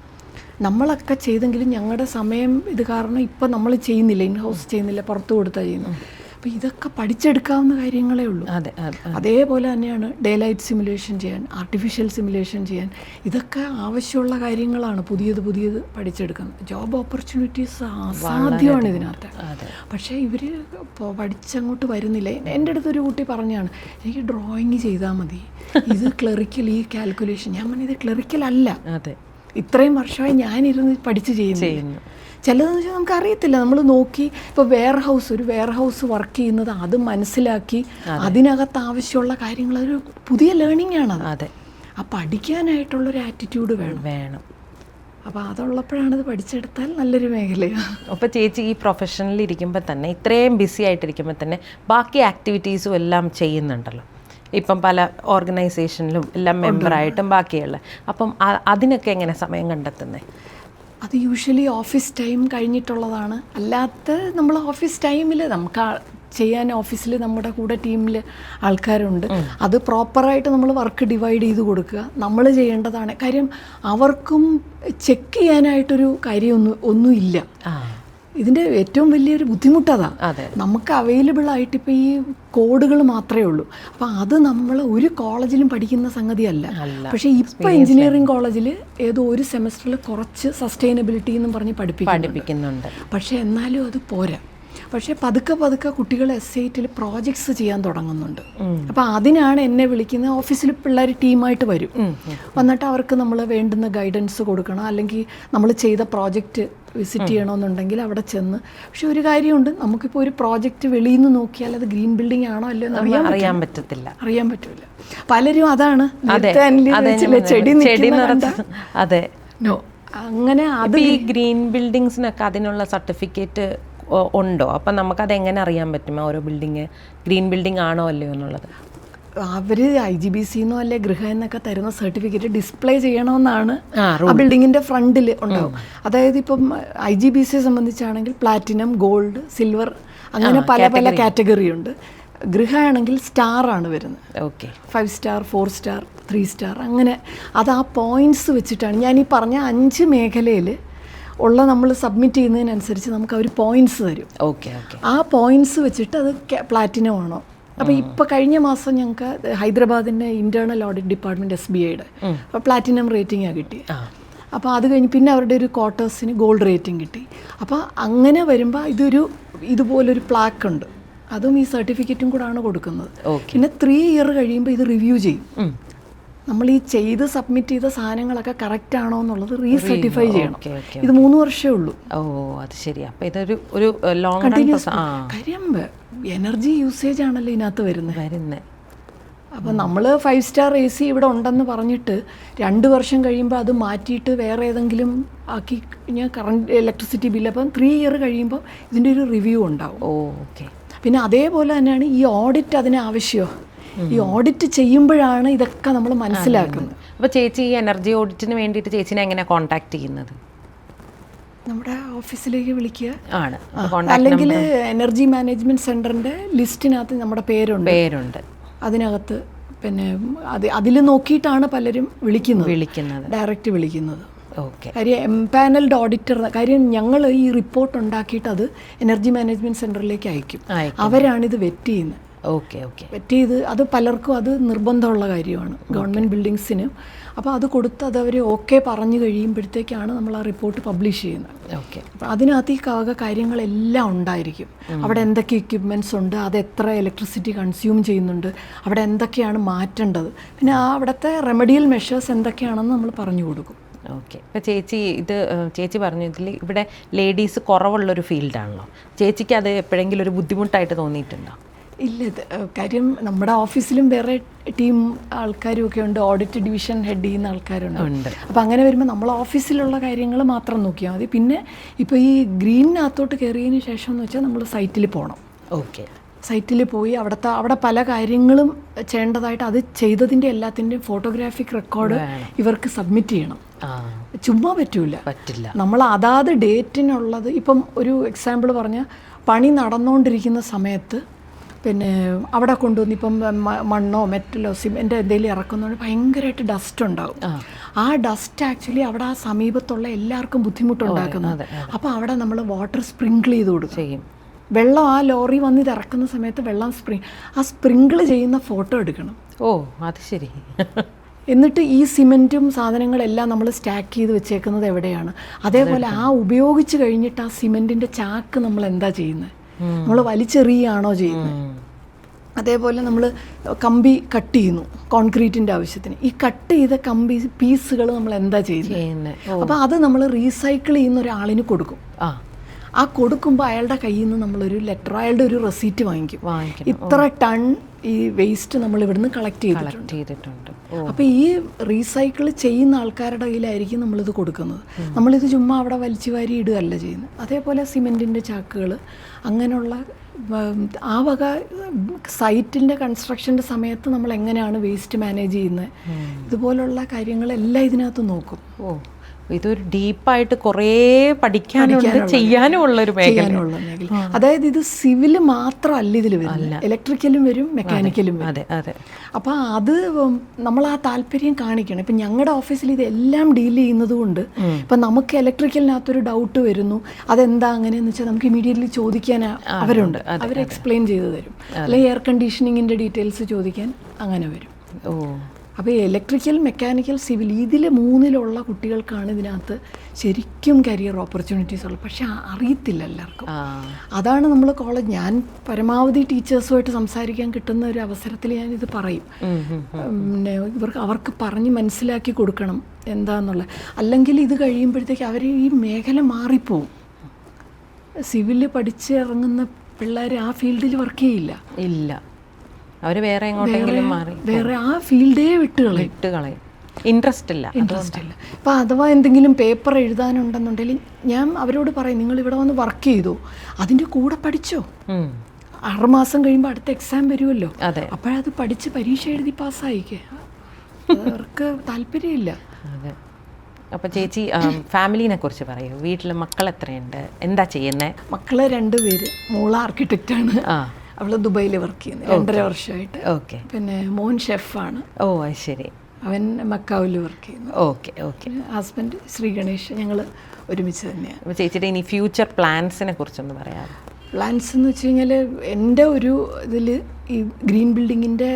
നമ്മളൊക്കെ ചെയ്തെങ്കിലും ഞങ്ങളുടെ സമയം ഇത് കാരണം ഇപ്പം നമ്മൾ ചെയ്യുന്നില്ല, ഇൻ ഹൗസ് ചെയ്യുന്നില്ല, പുറത്തു കൊടുത്താൽ ചെയ്യുന്നത്. അപ്പോൾ ഇതൊക്കെ പഠിച്ചെടുക്കാവുന്ന കാര്യങ്ങളേ ഉള്ളൂ. അതേപോലെ തന്നെയാണ് ഡേ ലൈറ്റ് സിമുലേഷൻ ചെയ്യാൻ, ആർട്ടിഫിഷ്യൽ സിമുലേഷൻ ചെയ്യാൻ, ഇതൊക്കെ ആവശ്യമുള്ള കാര്യങ്ങളാണ്. പുതിയത് പഠിച്ചെടുക്കുന്നത്. ജോബ് ഓപ്പർച്യൂണിറ്റീസ് അസാധ്യമാണ് ഇതിനകത്ത്. പക്ഷേ ഇവർ പഠിച്ചങ്ങോട്ട് വരുന്നില്ല. എൻ്റെ അടുത്തൊരു കുട്ടി പറഞ്ഞാണ്, എനിക്ക് ഡ്രോയിങ് ചെയ്താൽ മതി, ഇത് ക്ലറിക്കൽ, ഈ കാൽക്കുലേഷൻ. ഞാൻ പറഞ്ഞത് ക്ലറിക്കൽ അല്ല, ഇത്രയും വർഷമായി ഞാനിരുന്ന് പഠിച്ച് ചെയ്യുന്നു. ചിലതെന്ന് വെച്ചാൽ നമുക്ക് അറിയത്തില്ല, നമ്മൾ നോക്കി. ഇപ്പോൾ ഒരു വെയർ ഹൗസ് വർക്ക് ചെയ്യുന്നത് അത് മനസ്സിലാക്കി അതിനകത്ത് ആവശ്യമുള്ള കാര്യങ്ങൾ, അതൊരു പുതിയ ലേണിംഗ് ആണ്. ആ പഠിക്കാനായിട്ടുള്ളൊരു ആറ്റിറ്റ്യൂഡ് വേണം. അപ്പോൾ അതുള്ളപ്പോഴാണ് ഇത് പഠിച്ചെടുത്താൽ നല്ലൊരു മേഖലയാണ്. അപ്പോൾ ചേച്ചി ഈ പ്രൊഫഷനിൽ ഇരിക്കുമ്പോൾ തന്നെ, ഇത്രയും ബിസി ആയിട്ടിരിക്കുമ്പോൾ തന്നെ ബാക്കി ആക്ടിവിറ്റീസും എല്ലാം ചെയ്യുന്നുണ്ടല്ലോ. ഇപ്പം പല ഓർഗനൈസേഷനിലും എല്ലാം മെമ്പറായിട്ടും ബാക്കിയുള്ള. അപ്പം അതിനൊക്കെ എങ്ങനെ സമയം കണ്ടെത്തുന്നത്? അത് യൂഷ്വലി ഓഫീസ് ടൈം കഴിഞ്ഞിട്ടുള്ളതാണ്. അല്ലാത്ത നമ്മൾ ഓഫീസ് ടൈമിൽ നമുക്ക് ചെയ്യാൻ ഓഫീസിൽ നമ്മുടെ കൂടെ ടീമിൽ ആൾക്കാരുണ്ട്. അത് പ്രോപ്പറായിട്ട് നമ്മൾ വർക്ക് ഡിവൈഡ് ചെയ്ത് കൊടുക്കുക, നമ്മൾ ചെയ്യേണ്ടതാണ്. കാര്യം അവർക്കും ചെക്ക് ചെയ്യാനായിട്ടൊരു ഒന്നുമില്ല. ഇതിൻ്റെ ഏറ്റവും വലിയൊരു ബുദ്ധിമുട്ടതാ. നമുക്ക് അവൈലബിൾ ആയിട്ട് ഇപ്പോൾ ഈ കോഡുകൾ മാത്രമേ ഉള്ളൂ. അപ്പോൾ അത് നമ്മൾ ഒരു കോളേജിലും പഠിക്കുന്ന സംഗതിയല്ല. പക്ഷേ ഇപ്പോൾ എഞ്ചിനീയറിംഗ് കോളേജിൽ ഏതോ ഒരു സെമസ്റ്ററിൽ കുറച്ച് സസ്റ്റൈനബിലിറ്റി എന്നും പറഞ്ഞ് പഠിപ്പിക്കുന്നുണ്ട്. പക്ഷേ എന്നാലും അത് പോരാ. പക്ഷേ പതുക്കെ കുട്ടികൾ SITയിൽ പ്രോജക്ട്സ് ചെയ്യാൻ തുടങ്ങുന്നുണ്ട്. അപ്പോൾ അതിനാണ് എന്നെ വിളിക്കുന്നത്. ഓഫീസിൽ പിള്ളേർ ടീമായിട്ട് വരും. വന്നിട്ട് അവർക്ക് നമ്മൾ വേണ്ടുന്ന ഗൈഡൻസ് കൊടുക്കണം, അല്ലെങ്കിൽ നമ്മൾ ചെയ്ത പ്രോജക്റ്റ് വിസിറ്റ് ചെയ്യണമെന്നുണ്ടെങ്കിൽ അവിടെ ചെന്ന്. പക്ഷെ ഒരു കാര്യമുണ്ട്, നമുക്കിപ്പോൾ ഒരു പ്രോജക്റ്റ് വെളിയിൽ നിന്ന് നോക്കിയാൽ അത് ഗ്രീൻ ബിൽഡിംഗ് ആണോ അല്ലയോ എന്ന് അറിയാൻ പറ്റില്ല. പലരും അതാണ് ചെടി അങ്ങനെ. അത് ഈ ഗ്രീൻ ബിൽഡിങ്സിനൊക്കെ അതിനുള്ള സർട്ടിഫിക്കറ്റ് ഉണ്ടോ? അപ്പം നമുക്കത് എങ്ങനെ അറിയാൻ പറ്റും ഓരോ ബിൽഡിങ് ഗ്രീൻ ബിൽഡിംഗ് ആണോ അല്ലയോ എന്നുള്ളത്? അവർ IGBC എന്നോ അല്ലെ ഗൃഹ എന്നൊക്കെ തരുന്ന സർട്ടിഫിക്കറ്റ് ഡിസ്പ്ലേ ചെയ്യണമെന്നാണ് ആ ബിൽഡിങ്ങിൻ്റെ ഫ്രണ്ടിൽ ഉണ്ടാവും. അതായത് ഇപ്പം IGBC സംബന്ധിച്ചാണെങ്കിൽ പ്ലാറ്റിനം, ഗോൾഡ്, സിൽവർ അങ്ങനെ പല പല കാറ്റഗറി ഉണ്ട്. ഗൃഹ ആണെങ്കിൽ സ്റ്റാറാണ് വരുന്നത്. ഓക്കെ, 5 സ്റ്റാർ, 4 സ്റ്റാർ, 3 സ്റ്റാർ, അങ്ങനെ അത് ആ പോയിൻറ്റ്സ് വെച്ചിട്ടാണ്. ഞാൻ ഈ പറഞ്ഞ 5 മേഖലയിൽ ഉള്ള നമ്മൾ സബ്മിറ്റ് ചെയ്യുന്നതിനനുസരിച്ച് നമുക്ക് അവർ പോയിൻറ്റ്സ് തരും. ഓക്കെ ഓക്കെ, ആ പോയിൻറ്റ്സ് വെച്ചിട്ട് അത് പ്ലാറ്റിനം ആണോ. അപ്പോൾ ഇപ്പോൾ കഴിഞ്ഞ മാസം ഞങ്ങൾക്ക് ഹൈദരാബാദിൻ്റെ ഇൻറ്റേർണൽ ഓഡിറ്റ് ഡിപ്പാർട്ട്മെൻറ്റ് SBIയുടെ അപ്പോൾ പ്ലാറ്റിനം റേറ്റിംഗാണ് കിട്ടി. അപ്പോൾ അത് കഴിഞ്ഞ് പിന്നെ അവരുടെ ഒരു ക്വാർട്ടേഴ്സിന് ഗോൾഡ് റേറ്റിംഗ് കിട്ടി. അപ്പോൾ അങ്ങനെ വരുമ്പോൾ ഇതുപോലൊരു പ്ലാക്ക് ഉണ്ട്, അതും ഈ സർട്ടിഫിക്കറ്റും കൂടാണ് കൊടുക്കുന്നത്. പിന്നെ 3 ഇയർ കഴിയുമ്പോൾ ഇത് റിവ്യൂ ചെയ്യും. നമ്മൾ ഈ ചെയ്ത് സബ്മിറ്റ് ചെയ്ത സാധനങ്ങളൊക്കെ കറക്റ്റ് ആണോ എന്നുള്ളത് റീസർട്ടിഫൈ ചെയ്യണം. ഇത് 3 വർഷമേ ഉള്ളൂ. ഓ, അത് ശരി. അപ്പോൾ ഇതൊരു ലോങ് കണ്ടിന്യൂസ് കാര്യം. എനർജി യൂസേജ് ആണല്ലോ ഇതിനകത്ത് വരുന്നത്. അപ്പോൾ നമ്മൾ 5 സ്റ്റാർ AC ഇവിടെ ഉണ്ടെന്ന് പറഞ്ഞിട്ട് 2 വർഷം കഴിയുമ്പോൾ അത് മാറ്റിയിട്ട് വേറെ ഏതെങ്കിലും ആക്കി കഴിഞ്ഞാൽ കറണ്ട് ഇലക്ട്രിസിറ്റി ബില്ല്, അപ്പം 3 ഇയർ കഴിയുമ്പോൾ ഇതിൻ്റെ ഒരു റിവ്യൂ ഉണ്ടാവും. ഓക്കെ. പിന്നെ അതേപോലെ തന്നെയാണ് ഈ ഓഡിറ്റ് അതിന് ആവശ്യമോ. ഈ ഓഡിറ്റ് ചെയ്യുമ്പോഴാണ് ഇതൊക്കെ നമ്മൾ മനസ്സിലാക്കുന്നത്. അപ്പോൾ ചേച്ചി ഈ എനർജി ഓഡിറ്റിന് വേണ്ടിയിട്ട് ചേച്ചിനെ എങ്ങനെയാണ് കോൺടാക്ട് ചെയ്യുന്നത്? നമ്മുടെ ഓഫീസിലേക്ക് വിളിക്കുക ആണ്, അല്ലെങ്കിൽ എനർജി മാനേജ്മെൻറ്റ് സെൻറ്ററിൻ്റെ ലിസ്റ്റിനകത്ത് നമ്മുടെ പേരുണ്ട്. അതിനകത്ത് പിന്നെ അതിൽ നോക്കിയിട്ടാണ് പലരും വിളിക്കുന്നത്, ഡയറക്റ്റ് വിളിക്കുന്നത്. ഓക്കെ. കാര്യം എംപാനൽഡ് ഓഡിറ്റർ, കാര്യം ഞങ്ങൾ ഈ റിപ്പോർട്ട് ഉണ്ടാക്കിയിട്ട് അത് എനർജി മാനേജ്മെൻറ്റ് സെൻറ്ററിലേക്ക് അയക്കും. അവരാണിത് വെറ്റ് ചെയ്യുന്നത്. Okay okay. വെറ്റ് ചെയ്ത് അത് പലർക്കും അത് നിർബന്ധമുള്ള കാര്യമാണ്, ഗവൺമെൻറ് ബിൽഡിങ്സിന്. അപ്പോൾ അത് കൊടുത്ത് അത് അവർ ഓക്കെ പറഞ്ഞു കഴിയുമ്പോഴത്തേക്കാണ് നമ്മൾ ആ റിപ്പോർട്ട് പബ്ലിഷ് ചെയ്യുന്നത്. ഓക്കെ. അപ്പോൾ അതിനകത്ത് ഈ കാര്യങ്ങളെല്ലാം ഉണ്ടായിരിക്കും. അവിടെ എന്തൊക്കെ എക്യുപ്മെൻറ്റ്സ് ഉണ്ട്, അത് എത്ര ഇലക്ട്രിസിറ്റി കൺസ്യൂം ചെയ്യുന്നുണ്ട്, അവിടെ എന്തൊക്കെയാണ് മാറ്റേണ്ടത്, പിന്നെ അവിടുത്തെ റെമഡിയൽ മെഷേഴ്സ് എന്തൊക്കെയാണെന്ന് നമ്മൾ പറഞ്ഞു കൊടുക്കും. ഓക്കെ. ഇപ്പോൾ ചേച്ചി പറഞ്ഞു ഇവിടെ ലേഡീസ് കുറവുള്ളൊരു ഫീൽഡാണല്ലോ. ചേച്ചിക്ക് അത് എപ്പോഴെങ്കിലും ഒരു ബുദ്ധിമുട്ടായിട്ട് തോന്നിയിട്ടുണ്ടോ? ഇല്ല, കാര്യം നമ്മുടെ ഓഫീസിലും വേറെ ടീം ആൾക്കാരും ഒക്കെ ഉണ്ട്, ഓഡിറ്റ് ഡിവിഷൻ ഹെഡ് ചെയ്യുന്ന ആൾക്കാരുണ്ട്. അപ്പോൾ അങ്ങനെ വരുമ്പോൾ നമ്മൾ ഓഫീസിലുള്ള കാര്യങ്ങൾ മാത്രം നോക്കിയാൽ മതി. പിന്നെ ഇപ്പോൾ ഈ ഗ്രീനിനകത്തോട്ട് കയറിയതിന് ശേഷം എന്ന് വെച്ചാൽ നമ്മൾ സൈറ്റിൽ പോകണം. ഓക്കെ. സൈറ്റിൽ പോയി അവിടെ പല കാര്യങ്ങളും ചെയ്യേണ്ടതായിട്ട്, അത് ചെയ്തതിൻ്റെ എല്ലാത്തിൻ്റെയും ഫോട്ടോഗ്രാഫിക് റെക്കോർഡ് ഇവർക്ക് സബ്മിറ്റ് ചെയ്യണം. ചുമ്മാ പറ്റില്ല. നമ്മൾ അതാത് ഡേറ്റിനുള്ളത്, ഇപ്പം ഒരു എക്സാമ്പിൾ പറഞ്ഞാൽ പണി നടന്നുകൊണ്ടിരിക്കുന്ന സമയത്ത് പിന്നെ അവിടെ കൊണ്ടുവന്ന് ഇപ്പം മണ്ണോ മെറ്റലോ സിമെൻ്റോ എന്തെങ്കിലും ഇറക്കുന്നതുകൊണ്ട് ഭയങ്കരമായിട്ട് ഡസ്റ്റ് ഉണ്ടാവും. ആ ഡസ്റ്റ് ആക്ച്വലി അവിടെ ആ സമീപത്തുള്ള എല്ലാവർക്കും ബുദ്ധിമുട്ടുണ്ടാക്കുന്നത്. അപ്പോൾ അവിടെ നമ്മൾ വാട്ടർ സ്പ്രിങ്കിൾ ചെയ്ത് കൊടുക്കും. വെള്ളം ആ ലോറി വന്ന് ഇത് ഇറക്കുന്ന സമയത്ത് വെള്ളം സ്പ്രിങ്കിൾ ചെയ്യുന്ന ഫോട്ടോ എടുക്കണം. ഓ, അത് ശരി. എന്നിട്ട് ഈ സിമെൻറ്റും സാധനങ്ങളെല്ലാം നമ്മൾ സ്റ്റാക്ക് ചെയ്ത് വെച്ചേക്കുന്നത് എവിടെയാണ്, അതേപോലെ ആ ഉപയോഗിച്ച് കഴിഞ്ഞിട്ട് ആ സിമെൻറ്റിൻ്റെ ചാക്ക് നമ്മൾ എന്താ ചെയ്യുന്നത്, നമ്മൾ വലിച്ചെറിയാണോ ചെയ്യുന്നത്. അതേപോലെ നമ്മൾ കമ്പി കട്ട് ചെയ്യുന്നു കോൺക്രീറ്റിൻ്റെ ആവശ്യത്തിന്, ഈ കട്ട് ചെയ്ത കമ്പി പീസുകൾ നമ്മൾ എന്താ ചെയ്യുന്നത്. അപ്പോൾ അത് നമ്മൾ റീസൈക്കിൾ ചെയ്യുന്ന ഒരാളിന് കൊടുക്കും. ആ കൊടുക്കുമ്പോൾ അയാളുടെ കയ്യിൽ നിന്ന് നമ്മളൊരു ലെറ്റർ, അയാളുടെ ഒരു റെസീറ്റ് വാങ്ങിക്കും. ഇത്ര ടൺ ഈ വേസ്റ്റ് നമ്മൾ ഇവിടുന്ന് കളക്ട് ചെയ്തിട്ടുണ്ട്. അപ്പോൾ ഈ റീസൈക്കിൾ ചെയ്യുന്ന ആൾക്കാരുടെ കയ്യിലായിരിക്കും നമ്മളിത് കൊടുക്കുന്നത്. നമ്മളിത് ചുമ്മാ അവിടെ വലിച്ചു വാരി ഇടുകയല്ല ചെയ്യുന്നത്. അതേപോലെ സിമെൻറ്റിൻ്റെ ചാക്കുകൾ, അങ്ങനെയുള്ള ആ വക സൈറ്റിൻ്റെ കൺസ്ട്രക്ഷൻ്റെ സമയത്ത് നമ്മൾ എങ്ങനെയാണ് വേസ്റ്റ് മാനേജ് ചെയ്യുന്നത്, ഇതുപോലുള്ള കാര്യങ്ങളെല്ലാം ഇതിനകത്ത് നോക്കും. ഇതൊരു ഡീപ്പായിട്ട് കുറേ പഠിക്കാനുണ്ട്, ചെയ്യാനും ഉള്ളൊരു മേഖല. അതായത് ഇത് സിവിൽ മാത്രമല്ല ഇതിൽ വരും, ഇലക്ട്രിക്കലും വരും, മെക്കാനിക്കലും വരും. അതെ അതെ. അപ്പോൾ അത് നമ്മൾ ആ താല്പര്യം കാണിക്കണം. ഇപ്പം ഞങ്ങളുടെ ഓഫീസിൽ ഇതെല്ലാം ഡീൽ ചെയ്യുന്നത് കൊണ്ട് ഇപ്പം നമുക്ക് ഇലക്ട്രിക്കലിനകത്തൊരു ഡൗട്ട് വരുന്നു, അതെന്താ അങ്ങനെയെന്ന് വെച്ചാൽ നമുക്ക് ഇമീഡിയറ്റ്ലി ചോദിക്കാൻ അവരുണ്ട്, അവർ എക്സ്പ്ലെയിൻ ചെയ്ത് തരും. അല്ലെങ്കിൽ എയർ കണ്ടീഷനിങ്ങിൻ്റെ ഡീറ്റെയിൽസ് ചോദിക്കാൻ അങ്ങനെ വരും. അപ്പോൾ ഇലക്ട്രിക്കൽ, മെക്കാനിക്കൽ, സിവിൽ ഇതിൽ 3-ലുള്ള കുട്ടികൾക്കാണ് ഇതിനകത്ത് ശരിക്കും കരിയർ ഓപ്പർച്യൂണിറ്റീസ് ഉള്ളത്. പക്ഷെ അറിയത്തില്ല എല്ലാവർക്കും. അതാണ് നമ്മൾ ഞാൻ പരമാവധി ടീച്ചേഴ്സുമായിട്ട് സംസാരിക്കാൻ കിട്ടുന്ന ഒരു അവസരത്തിൽ ഞാനിത് പറയും. പിന്നെ അവർക്ക് പറഞ്ഞ് മനസ്സിലാക്കി കൊടുക്കണം എന്താണെന്നുള്ളത്. അല്ലെങ്കിൽ ഇത് കഴിയുമ്പോഴത്തേക്ക് അവർ ഈ മേഖല മാറിപ്പോവും. സിവില് പഠിച്ച് ഇറങ്ങുന്ന പിള്ളേർ ആ ഫീൽഡിൽ വർക്ക് ചെയ്യില്ല. അവർ വേറെ എങ്ങോട്ടെങ്കിലും മാറി വേറെ ആ ഫീൽഡേ വിട്ടുകളയും. ഇൻട്രസ്റ്റ് ഇല്ല. അപ്പോൾ അഥവാ എന്തെങ്കിലും പേപ്പർ എഴുതാനുണ്ടെന്നുണ്ടെങ്കിൽ ഞാൻ അവരോട് പറയും, നിങ്ങൾ ഇവിടെ വന്ന് വർക്ക് ചെയ്തോ, അതിൻ്റെ കൂടെ പഠിച്ചോ. 6 മാസം കഴിയുമ്പോൾ അടുത്ത എക്സാം വരുമല്ലോ, അതെ. അപ്പോഴത് പഠിച്ച് പരീക്ഷ എഴുതി പാസ്സായിക്കേ, അവർക്ക് താല്പര്യമില്ല. അതെ. അപ്പോൾ ചേച്ചി ഫാമിലിനെ കുറിച്ച് പറയൂ. വീട്ടിൽ മക്കൾ എത്രയുണ്ട്, എന്താ ചെയ്യുന്നത്? മക്കള് 2 പേര്. മോള് ആർക്കിടെക്റ്റാണ്, അവള് ദുബൈയിൽ വർക്ക് ചെയ്യുന്നത് 2.5 വർഷമായിട്ട്. ഓക്കെ. പിന്നെ മോൻ ഷെഫാണ്. ഓ അത് ശരി. അവൻ മക്കാവിൽ വർക്ക് ചെയ്യുന്നു. Okay okay. Husband Shri Ganesh, ഞങ്ങൾ ഒരുമിച്ച് തന്നെയാണ്. അപ്പോൾ ചേച്ചിയുടെ ഇനി ഫ്യൂച്ചർ പ്ലാൻസിനെ കുറിച്ചൊന്ന് പറയാം. പ്ലാൻസ് എന്ന് വെച്ച് കഴിഞ്ഞാൽ എൻ്റെ ഒരു ഇതിൽ ഈ ഗ്രീൻ ബിൽഡിങ്ങിൻ്റെ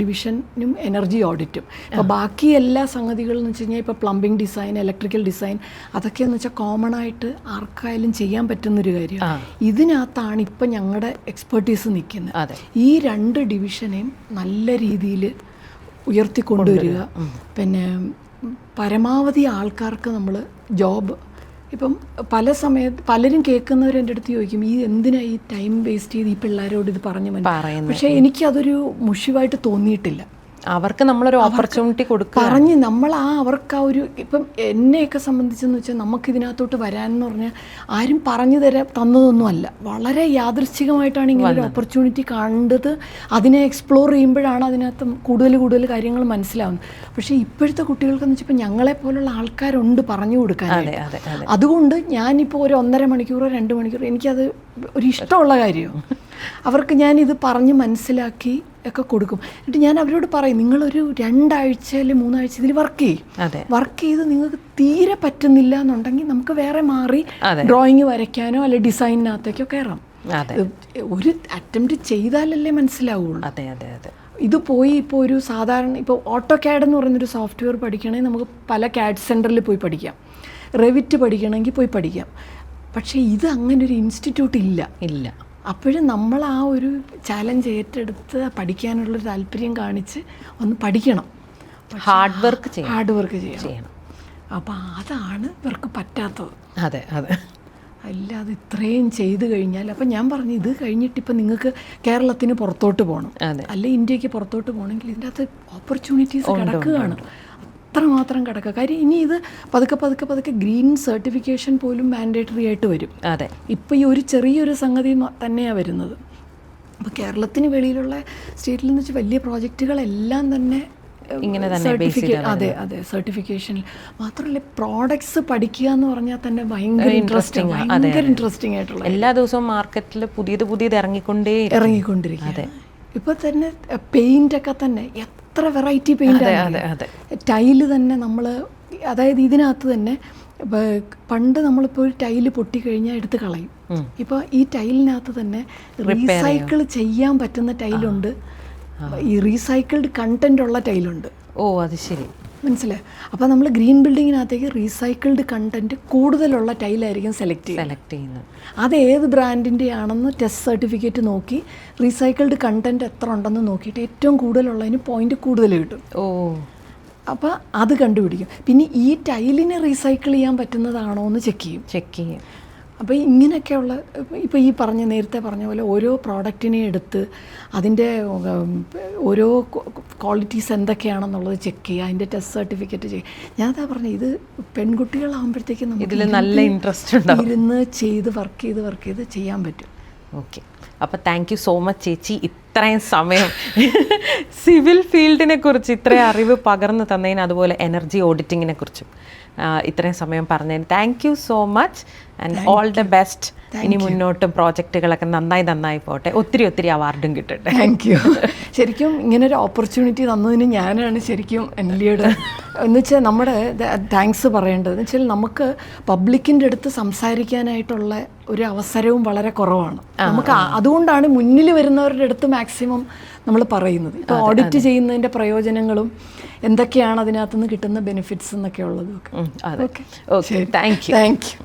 ഡിവിഷനും എനർജി ഓഡിറ്റും. ഇപ്പോൾ ബാക്കി എല്ലാ സംഗതികളെന്ന് വെച്ച് കഴിഞ്ഞാൽ ഇപ്പോൾ പ്ലംബിംഗ് ഡിസൈൻ, ഇലക്ട്രിക്കൽ ഡിസൈൻ, അതൊക്കെയെന്ന് വെച്ചാൽ കോമൺ ആയിട്ട് ആർക്കായാലും ചെയ്യാൻ പറ്റുന്നൊരു കാര്യമാണ്. ഇതിനകത്താണ് ഇപ്പം ഞങ്ങളുടെ എക്സ്പെർട്ടീസ് നിൽക്കുന്നത്. ഈ 2 ഡിവിഷനെയും നല്ല രീതിയിൽ ഉയർത്തിക്കൊണ്ടുവരിക. പിന്നെ പരമാവധി ആൾക്കാർക്ക് നമ്മൾ ജോബ്, ഇപ്പം പല സമയത്ത് പലരും കേൾക്കുന്നവർ എൻ്റെ അടുത്ത് ചോദിക്കും, ഈ എന്തിനാ ഈ ടൈം വേസ്റ്റ് ചെയ്ത് ഈ പിള്ളേരോട് ഇത് പറഞ്ഞു. പക്ഷേ എനിക്കതൊരു മുഷിവായിട്ട് തോന്നിയിട്ടില്ല. അവർക്ക് നമ്മളൊരു ഓപ്പർച്യൂണിറ്റി കൊടുക്കുക, പറഞ്ഞ് നമ്മൾ അവർക്ക് ആ ഒരു, ഇപ്പം എന്നെയൊക്കെ സംബന്ധിച്ചെന്ന് വെച്ചാൽ നമുക്കിതിനകത്തോട്ട് വരാനെന്ന് പറഞ്ഞാൽ ആരും പറഞ്ഞു തന്നതൊന്നുമല്ല, വളരെ യാദൃശ്ചികമായിട്ടാണ് ഇങ്ങനെ ഒരു ഓപ്പർച്യൂണിറ്റി കണ്ടത്. അതിനെ എക്സ്പ്ലോർ ചെയ്യുമ്പോഴാണ് അതിനകത്ത് കൂടുതൽ കാര്യങ്ങൾ മനസ്സിലാവുന്നത്. പക്ഷേ ഇപ്പോഴത്തെ കുട്ടികൾക്കെന്ന് വെച്ചാൽ ഇപ്പം ഞങ്ങളെപ്പോലുള്ള ആൾക്കാരുണ്ട് പറഞ്ഞു കൊടുക്കാൻ. അതുകൊണ്ട് ഞാനിപ്പോൾ ഒരു 1.5 മണിക്കൂറോ 2 മണിക്കൂറോ എനിക്കത് ഒരു ഇഷ്ടമുള്ള കാര്യമാണ്. അവർക്ക് ഞാനിത് പറഞ്ഞ് മനസ്സിലാക്കി ഒക്കെ കൊടുക്കും. എന്നിട്ട് ഞാൻ അവരോട് പറയും, നിങ്ങളൊരു 2 ആഴ്ച അല്ലെങ്കിൽ 3 ആഴ്ച ഇതിൽ വർക്ക് ചെയ്യും. വർക്ക് ചെയ്ത് നിങ്ങൾക്ക് തീരെ പറ്റുന്നില്ല എന്നുണ്ടെങ്കിൽ നമുക്ക് വേറെ മാറി ഡ്രോയിങ് വരയ്ക്കാനോ അല്ലെ ഡിസൈനിനകത്തേക്കോ കയറാം. ഒരു അറ്റംപ്റ്റ് ചെയ്താലല്ലേ മനസ്സിലാവുള്ളൂ. ഇത് പോയി ഇപ്പോൾ ഒരു സാധാരണ ഇപ്പോൾ ഓട്ടോക്യാഡ് എന്ന് പറയുന്നൊരു സോഫ്റ്റ്വെയർ പഠിക്കണമെങ്കിൽ നമുക്ക് പല ക്യാഡ് സെൻറ്ററിൽ പോയി പഠിക്കാം, റെവിറ്റ് പഠിക്കണമെങ്കിൽ പോയി പഠിക്കാം. പക്ഷേ ഇത് അങ്ങനെ ഒരു ഇൻസ്റ്റിറ്റ്യൂട്ട് ഇല്ല. അപ്പോഴും നമ്മൾ ആ ഒരു ചാലഞ്ച് ഏറ്റെടുത്ത് പഠിക്കാനുള്ളൊരു താല്പര്യം കാണിച്ച് ഒന്ന് പഠിക്കണം, ഹാർഡ് വർക്ക് ചെയ്യണം. അപ്പോൾ അതാണ് ഇവർക്ക് പറ്റാത്തത്. അല്ലാതെ ഇത്രയും ചെയ്ത് കഴിഞ്ഞാൽ, അപ്പം ഞാൻ പറഞ്ഞു, ഇത് കഴിഞ്ഞിട്ട് ഇപ്പം നിങ്ങൾക്ക് കേരളത്തിന് പുറത്തോട്ട് പോകണം, അല്ലെ ഇന്ത്യക്ക് പുറത്തോട്ട് പോകണമെങ്കിൽ ഇതിൻ്റെ അകത്ത് ഓപ്പർച്യൂണിറ്റീസ് കിടക്കുകയാണ്, അത്രമാത്രം കിടക്കുക. കാര്യം ഇനി ഇത് പതുക്കെ ഗ്രീൻ സർട്ടിഫിക്കേഷൻ പോലും മാൻഡേറ്ററി ആയിട്ട് വരും. ഇപ്പോൾ ഈ ഒരു ചെറിയൊരു സംഗതി തന്നെയാണ് വരുന്നത്. അപ്പോൾ കേരളത്തിന് വെളിയിലുള്ള സ്റ്റേറ്റിൽ നിന്ന് വെച്ചാൽ വലിയ പ്രോജക്റ്റുകളെല്ലാം തന്നെ സർട്ടിഫിക്കേഷൻ മാത്രമല്ല, പ്രോഡക്ട്സ് പഠിക്കുക എന്ന് പറഞ്ഞാൽ തന്നെ ഭയങ്കര ഇൻട്രസ്റ്റിംഗ് ആയിട്ടുള്ള, എല്ലാ ദിവസവും മാർക്കറ്റിൽ പുതിയത് ഇറങ്ങിക്കൊണ്ടിരിക്കുക. ഇപ്പോൾ തന്നെ പെയിൻ്റൊക്കെ തന്നെ എത്ര വെറൈറ്റി പെയിൻ്റ്, ടൈല് തന്നെ നമ്മൾ, അതായത് ഇതിനകത്ത് തന്നെ പണ്ട് നമ്മളിപ്പോൾ ഒരു ടൈല് പൊട്ടിക്കഴിഞ്ഞാൽ എടുത്ത് കളയും. ഇപ്പോൾ ഈ ടൈലിനകത്ത് തന്നെ റീസൈക്കിൾ ചെയ്യാൻ പറ്റുന്ന ടൈലുണ്ട്, ഈ റീസൈക്കിൾഡ് കണ്ടന്റ് ഉള്ള ടൈലുണ്ട്. അത് ശരി, മനസ്സിലായി. അപ്പോൾ നമ്മൾ ഗ്രീൻ ബിൽഡിങ്ങിനകത്തേക്ക് റീസൈക്കിൾഡ് കണ്ടന്റ് കൂടുതലുള്ള ടൈലായിരിക്കും സെലക്ട് ചെയ്യുന്നത്. അത് ഏത് ബ്രാൻഡിൻ്റെ ആണെന്ന് ടെസ്റ്റ് സർട്ടിഫിക്കറ്റ് നോക്കി റീസൈക്കിൾഡ് കണ്ടന്റ് എത്ര ഉണ്ടെന്ന് നോക്കിയിട്ട് ഏറ്റവും കൂടുതലുള്ളതിന് പോയിന്റ് കൂടുതൽ കിട്ടും. അപ്പോൾ അത് കണ്ടുപിടിക്കും. പിന്നെ ഈ ടൈലിനെ റീസൈക്കിൾ ചെയ്യാൻ പറ്റുന്നതാണോ എന്ന് ചെക്ക് ചെയ്യും. അപ്പോൾ ഇങ്ങനെയൊക്കെയുള്ള, ഇപ്പോൾ ഈ നേരത്തെ പറഞ്ഞ പോലെ ഓരോ പ്രോഡക്റ്റിനെ എടുത്ത് അതിൻ്റെ ഓരോ ക്വാളിറ്റീസ് എന്തൊക്കെയാണെന്നുള്ളത് ചെക്ക് ചെയ്യുക, അതിൻ്റെ ടെസ്റ്റ് സർട്ടിഫിക്കറ്റ് ചെയ്യുക. ഞാനതാ പറഞ്ഞത്, ഇത് പെൺകുട്ടികളാകുമ്പോഴത്തേക്കും നമുക്ക് നല്ല ഇൻട്രസ്റ്റ് ഉണ്ടാവും, ഇരുന്ന് വർക്ക് ചെയ്ത് ചെയ്യാൻ പറ്റും. ഓക്കെ. അപ്പോൾ താങ്ക് യു സോ മച്ച് ചേച്ചി, ഇത്രയും സമയം സിവിൽ ഫീൽഡിനെ കുറിച്ച് ഇത്രയും അറിവ് പകർന്നു തന്നതിന്, അതുപോലെ എനർജി ഓഡിറ്റിങ്ങിനെ കുറിച്ചും ഇത്രയും സമയം പറഞ്ഞതിന് thank you so much and all the best. ഇനി മുന്നോട്ടും പ്രോജക്റ്റുകളൊക്കെ നന്നായി പോട്ടെ, ഒത്തിരി അവാർഡും കിട്ടട്ടെ. Thank you. ശരിക്കും ഇങ്ങനൊരു ഓപ്പർച്യൂണിറ്റി തന്നതിന് ഞാനാണ് ശരിക്കും എൻലിയോട് എന്ന് വെച്ചാൽ നമ്മുടെ താങ്ക്സ് പറയേണ്ടത്. എന്ന് വെച്ചാൽ നമുക്ക് പബ്ലിക്കിൻ്റെ അടുത്ത് സംസാരിക്കാനായിട്ടുള്ള ഒരു അവസരവും വളരെ കുറവാണ് നമുക്ക്. അതുകൊണ്ടാണ് മുന്നിൽ വരുന്നവരുടെ അടുത്ത് മാക്സിമം നമ്മൾ പറയുന്നത്. ഇപ്പോൾ ഓഡിറ്റ് ചെയ്യുന്നതിൻ്റെ പ്രയോജനങ്ങളും എന്തൊക്കെയാണ് അതിനകത്തുനിന്ന് കിട്ടുന്ന ബെനിഫിറ്റ്സ് എന്നൊക്കെ ഉള്ളതും. Okay, thank you.